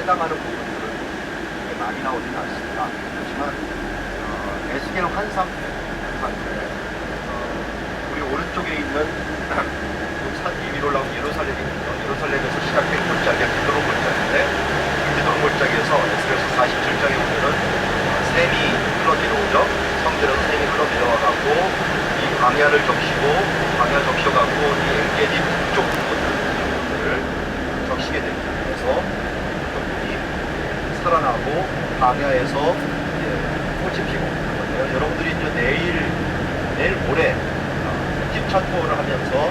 해당하는 부분들은 그렇게 많이 나오지는 않습니다. 그렇지만 에스겔 환상때 우리 오른쪽에 있는 산 위로 올라온 예루살렘이거든요. 예루살렘에서 시작된 골짜기가 기드론 골짜기인데 기드론 골짜기에서 에스겔서 47장에 보면은 샘이 흘러내려오죠. 성들은 샘이 흘러내려와갖고 이 광야를 적시고 광야 적셔갖고 이 엔게디 북쪽 부분을 적시게 됩니다. 그래서 그분이 살아나고 광야에서 꽃이 피고 여러분들이 이제 내일 모레 집차 투어를 하면서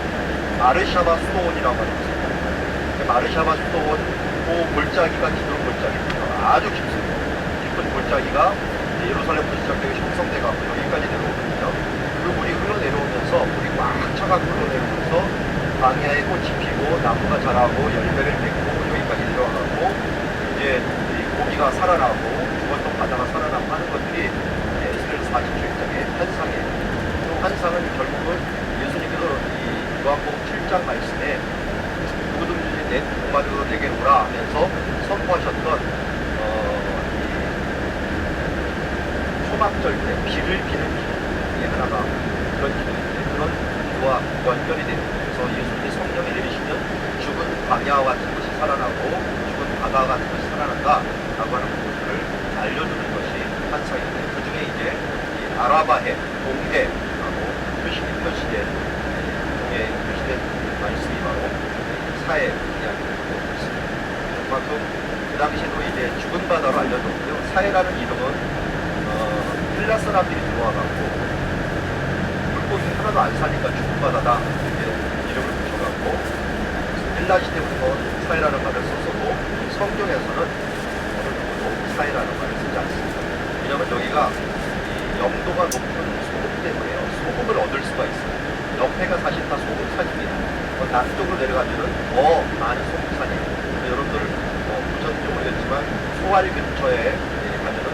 마르샤바 수도원이라고 하는 곳입니다. 마르샤바 수도원 그 골짜기가 기드론 골짜기입니다. 아주 깊습니다. 깊은 골짜기가 예루살렘부터 시작되고 형성돼가고 여기까지 내려오거든요. 그 물이 흘러내려오면서 물이 꽉 차가고 흘러내려오면서 광야에 꽃이 피고 나무가 자라고 열매를 맺고 여기까지 내려와가고 이제 고기가 살아나고 죽었던 바다가 살아나고 하는 것들이 에스겔 47장의 환상이에요. 그 환상은 결국은 예수님께서 이 요한복음 7장 말씀에 누구든지 내 동반으로 내게 오라 하면서 선포하셨던 초막절 때 비를 비는 기도 하나가 그런 기도인데 그런 기도와 연결이 됩니다. 그래서 예수님이 성령이 내리시면 죽은 광야와 같은 것이 살아나고 죽은 바다 같은 것이 살아난다 라고 하는 부분들을 알려주는 것이 환상인데 그 중에 이제 이 아라바해, 동해라고 표시된 동해에 표시된 말씀이 바로 사해 이야기를 하고 있습니다. 그만큼 그 당시에도 이제 죽은 바다로 알려졌고요. 사해라는 이름은 헬라 사람들이 들어와갖고 물고기 하나도 안 사니까 죽은 바다다 이렇게 이름을 붙여갖고 헬라 시대부터 사해라는 말을 썼어도 성경에서는 어느 누구도 사해라는 말을 쓰지 않습니다. 왜냐하면 여기가 이 영도가 높은 소금 때문에요. 소금을 얻을 수가 있어요. 옆에가 사실 다 소금산입니다. 남쪽으로 내려가면은 더 많은 소금산이에요. 여러분들 보셨는지 모르겠지만 소알 근처에 가면은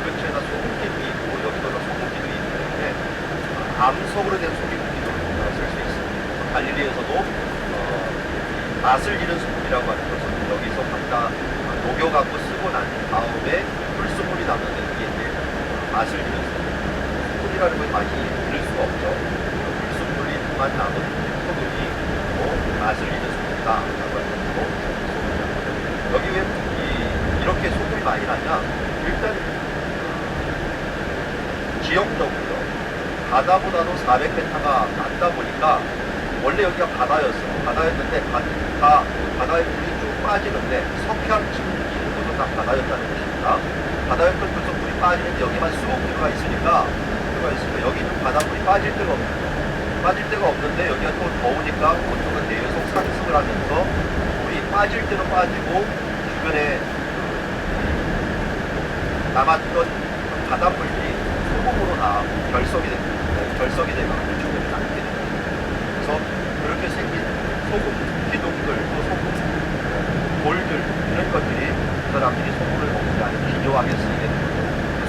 근처에다 소금기둥이 있고 여기도 소금기둥이 있기 때문에 암석으로 된 소금기둥을 쓸 수 있습니다. 갈릴리에서도 맛을 잃은 소금이라고 하는 것은 여기서 갖다 녹여갖고 쓰고 난 다음에 불순물이 남는데 그게 이제 맛을 잃은 소금. 소금이라는 건 많이 잃을 수가 없죠. 불순물이만 남은 소금이 맛을 잃은 소금이다 라고 하는 거고 여기 왜 이렇게 소금이 많이 나냐? 일단 지역적으로요. 바다보다도 400m가 낮다 보니까 원래 여기가 바다였어요. 바다였는데 바다에 물이 쭉 빠지는데 석양 지금도 다 바다였다는 것입니다. 바다였던 곳에서 물이 빠지는데 여기만 수목기가 있으니까 여기는 바닷물이 빠질 데가 없는데 여기가 또 더우니까 온도가 계속 상승을 하면서 물이 빠질 때는 빠지고 주변에 남았던 바닷물이 소금으로 다 결석이 됩니다. 결석이 되면 주변에 남게 됩니다. 그래서 그렇게 생긴 소금 기둥들, 또 소금 돌들 이런 것들이 그 사람들이 소금을 먹지 않은 기묘하게 쓰이게 되는 거죠.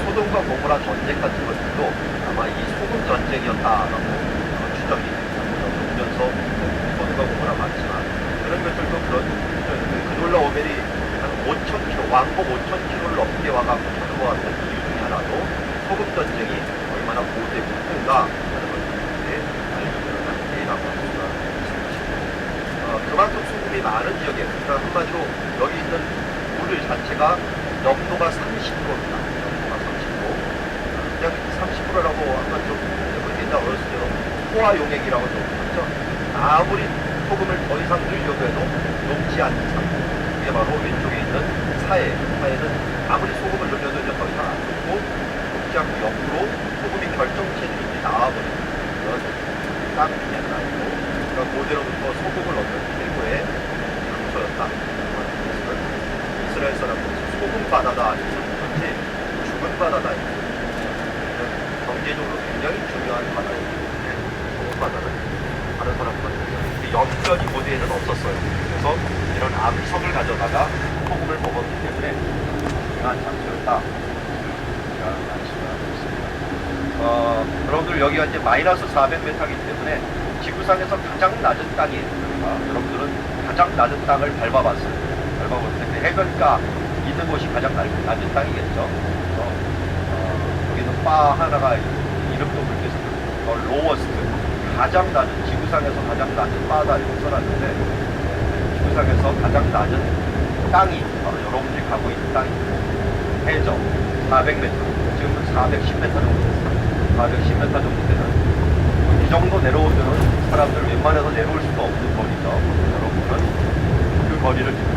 소돔과 고모라 전쟁 같은 것들도 아마 이 소금 전쟁이었다라고 추정이 보면서 소돔과 고모라 많지만 그런 것들도 그놀라 오멜이 한 5,000km, 왕복 5,000km를 넘게 와가지고 쳐들어왔던 이유 중에 하나도 소금 전쟁이 얼마나 고대고 큰가 하는 것들에 알려주는 단계라고 할 수가 있습니다. 그만큼 소금이 많은 지역이에요. 그러니까 한마디로 여기 있는 물 자체가 염도가 30%입니다. 염도가 30%. 그냥 30%라고 아까 좀 옛날 어렸을 때로 포화 용액이라고 좀 봤죠. 아무리 소금을 더 이상 넣으려고 해도 녹지 않는 상태. 이게 바로 왼쪽에 있는 사해는 아무리 소금을 넣으려도 이제 더 이상 안 녹고 않고 옆으로 소금이 결정체질이 나와버리는 그런 땅이 아니고 그러니까 고대로부터 소금을 얻는 최고의 장소였다. 그래서 이스라엘 사람들은 소금 바다다 이렇게 죽은 바다다 경제적으로 굉장히 중요한 바다이기 때문에 소금 바다는 다른 사람들은 염전이 고대에는 없었어요. 그래서 이런 암석을 가져다가 소금을 먹었기 때문에 중요한 장소였다. 여러분들 여기가 이제 마이너스 400m이기 때문에 지구상에서 가장 낮은 땅이에요. 그러니까 여러분들은 가장 낮은 땅을 밟아봤어요. 밟아볼 때 해변가 있는 곳이 가장 낮은 땅이겠죠. 그래서 여기는 바 하나가 이름도 그렇게 써서 로워스트, 가장 낮은, 지구상에서 가장 낮은 바다 이렇게 써놨는데, 지구상에서 가장 낮은 땅이 바로 여러분들이 가고 있는 땅이고, 해저 400m, 지금은 410m 정도 됐어요. 410m 정도 되는, 이 정도 내려오면 사람들 웬만해서 내려올 수가 없는 거리죠. 여러분은 그 거리를 지금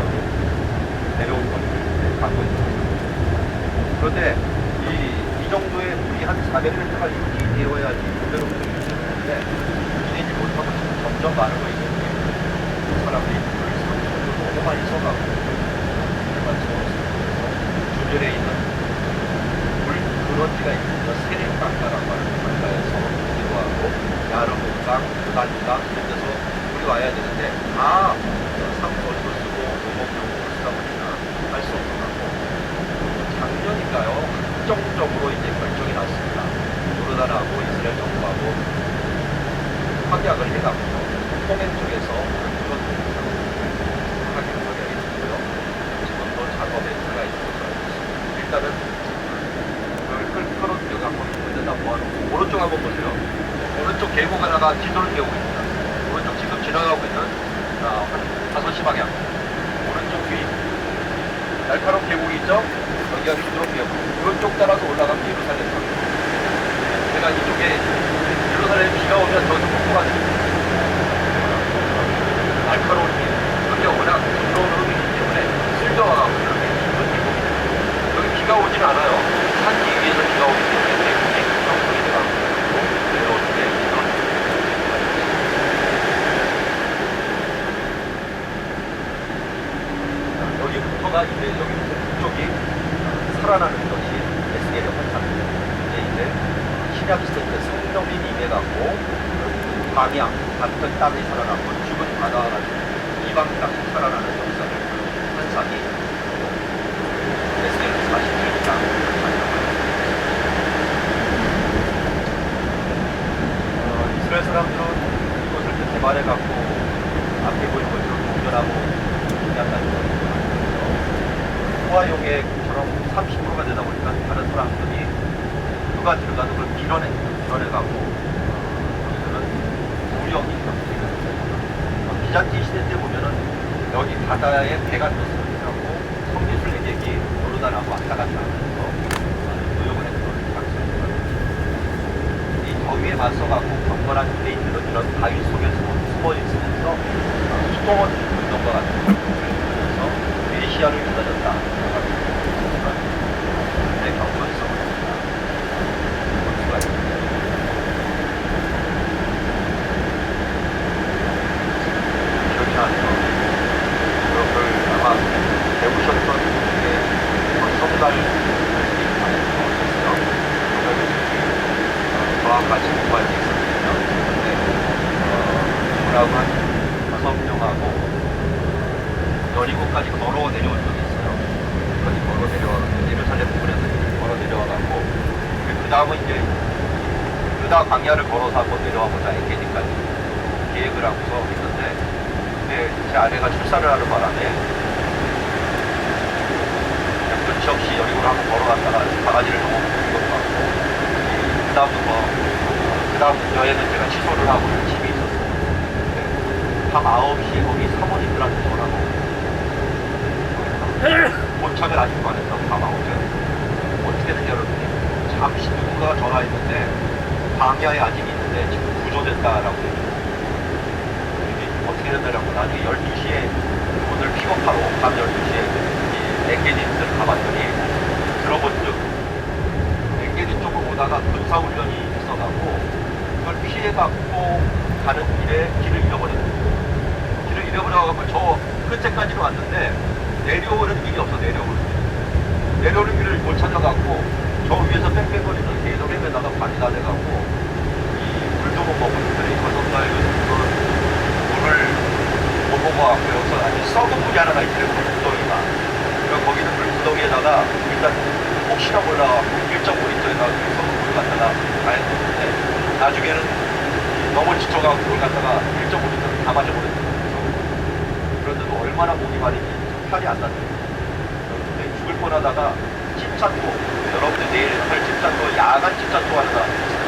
내려온 거리를 갖고 있는 거죠. 그런데 이 정도의 물이 한 400m가 유지되어야지 그대로 유지되는데 유지되지 못하고 지금 점점 마르고 있는 게 사람들이 물을 상수를 너무 많이 써가고 주변에 있는 물 그런지가 있습니다. 세례강가라고 하는 강가에서 기도 하고 야르목강, 부단강 이런 데서 물이 와야 되는데 다 상수를 쓰고 농업용으로 쓰다 보니까 할 수 없어가고 작년인가요? 확정적으로 이제 결정이 났습니다. 요르단하고 이스라엘 정부하고 확약을 해가지고 통행 쪽에서 그런 확약이 있고요. 지금도 작업에 들어가 있는 것으로 알고 있습니다. 일단은 그걸 끌어들여갖고 있는데다 모아놓고 오른쪽 한번 보세요. 오른쪽 계곡 하나가 지도를 깨우고 있습니다. 오른쪽 지금 지나가고 있는 한 5시 방향 오른쪽 뒤 날카로운 계곡이 있죠? 여기가 기드론 계곡. 이쪽 따라서 올라가면 예루살렘 강. 제가 이쪽에 예루살렘 비가 오면 저기 폭포가 됩니다. 날카로운 길. 여기가 워낙 부드러운 흙이기 때문에 쓸려와가고 여기 비가 오진 않아요. 산기 위에서 비가 오기 때문에 계곡이 정성이 돼가고 내려올 때 이런 여기부터가 이제 여기 북쪽이 살아나는 것이 에스겔의 환상입니다. 이제 신약 시대 때 성령이 임해갖고 방향 같은 땅이 살아나고 죽은 바다가 이방 땅이 살아나는 역사를 그 환상이 에스겔 47장 이스라엘 사람들은 이것을 개발해갖고 앞에 보이는 것처럼 공존하고 공략하는 거예요. 소화용액처럼 30%가 되다 보니까 다른 사람들이 누가 들어가는 걸 밀어내갖고 여기서는 무력이 비잔티 시대 때 보면은 여기 바다에 배가 떴으라고 성기술 내객이 요르단하고 왔다 갔다 하면서 노역을 했던 작성입니다. 이 더위에 맞서갖고 경건한 유대인들은 이런 바위 속에서 숨어 있으면서 수도원 운동과 같은 걸 하면서 메시아를 기다렸다. 내 경건성을 볼 수가 있습니다. 기억이 나네요. 그걸 아마 배우셨던 분의 성달 저와 같이 공부할 때 있었거든요. 근데 저라고 한 5명하고 여리고까지 걸어 내려온 적이 있어요. 여기까지 걸어 내려와서 예루살렘 부근에서 걸어 내려와갖고 그 다음은 이제 유다 광야를 걸어서 한번 내려와 보자 엔게디까지 계획을 하고서 했는데 근데 제 아내가 출산을 하는 바람에 눈치 없이 여리고를 한번 걸어갔다가 바가지를 너무 묻은 것도 같고 그 다음 여행은 제가 취소를 하고 집에 있었어요. 밤 9시에 거기 사모님들한테 전화가 도착을 아직도 안 했다고 밤 9시에 어떻게 되냐 그러더니 잠시 누군가가 전화했는데 방야에 아직 있는데 지금 구조됐다라고 어떻게 된다라고 나중에 12시에 오늘 픽업하러 밤 12시에 이 엔게디를 가봤더니 들어본 적 엔게디 쪽으로 오다가 군사훈련이 있어갖고 그걸 피해갖고 가는 길에 길을 잃어버려갖고 저 끝에까지는 왔는데 내려오는 길이 없어. 내려오는 길을 못 찾아갖고 저 위에서 뺑뺑거리면서 계속 헤매다가 밤이 다 돼갖고 이 물도 못 먹고 있더니 저선가에 물을 못 먹어갖고 여기서 아주 썩은 물이 하나가 있더라고. 물구덩이가. 그러니까 거기는 물구덩이에다가 일단 혹시나 몰라갖고 1.5리터에다가 썩은 물을 갖다가 가했는데 나중에는 너무 지쳐갖고 그걸 갖다가 1.5리터를 다 마셔버렸어요. 그런데도 얼마나 목이 마르니 살이 안 났는데 죽을 출근하다가 집착도, 여러분들 내일 할 집착도, 야간 집착도 하는 사람이 있어요.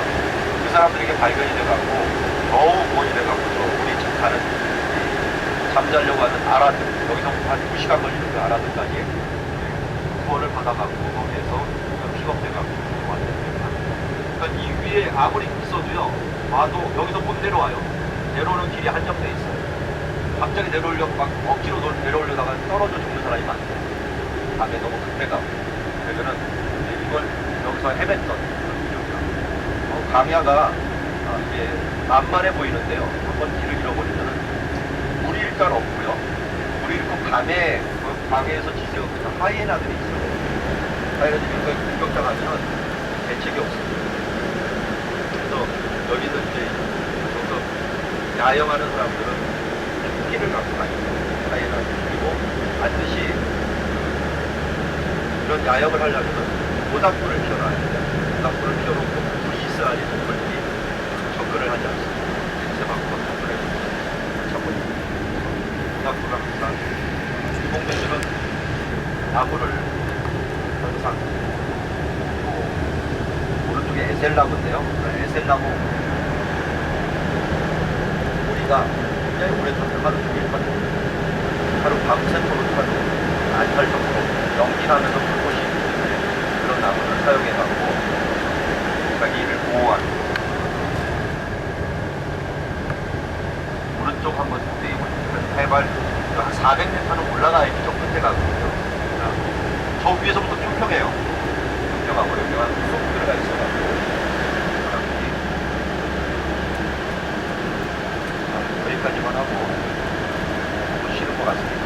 그 사람들에게 발견이 돼갖고 더욱 원이 돼갖고 저 우리 집 가는 잠자려고 하는 아라들, 여기서 한 2시간 걸리는 그 아라들까지 후원을 받아갖고 거기에서 픽업돼갖고 왔는데, 그러니까 이 위에 아무리 있어도요, 와도 여기서 못 내려와요. 내려오는 길이 한정돼 있어요. 갑자기 내려오려고 막 억지로 내려오려다가 떨어져 죽는 사람이 많아요. 밤에 너무 급해가고. 그러면은 이걸 여기서 헤맸던 그런 기억이야. 강야가 이게 만만해 보이는데요. 한번 길을 잃어버리면은 물이 일단 없고요. 물이 잃고 밤에 그 방에서 지새우 하이에나들이 있어요. 하이에나들이 공격당하면은 대책이 없습니다. 그래서 여기는 이제 저기서 야영하는 사람들은 헬기를 갖고 다니고 하이에나들, 그리고 반드시 이런 야영을 하려면은 모닥불을 피워놔야 돼요. 모닥불을 피워놓고 불이 있어야지 동물들이 접근을 하지 않습니다. 냄새 맡고 접근을 찾고 모닥불을 항상 주공대들은 나무를 항상 또 오른쪽에 에셀나무인데요. 에셀나무 우리가 굉장히 오래 타면 하루 종일 타도 하루 밤새도록 타도 안 탈 정도로 연기나면서 불꽃이 있기 때문에 그런 나무를 사용해갖고 자기를 보호하는, 오른쪽 한번 자세히 보시면 해발 한 400m는 올라가야지 저 끝에 가거든요. 저 위에서부터 평평해요. 평평하고 여기가 쏙 들어가 있어가지고 사람들이 여기까지만 하고 또 쉬는 것 같습니다.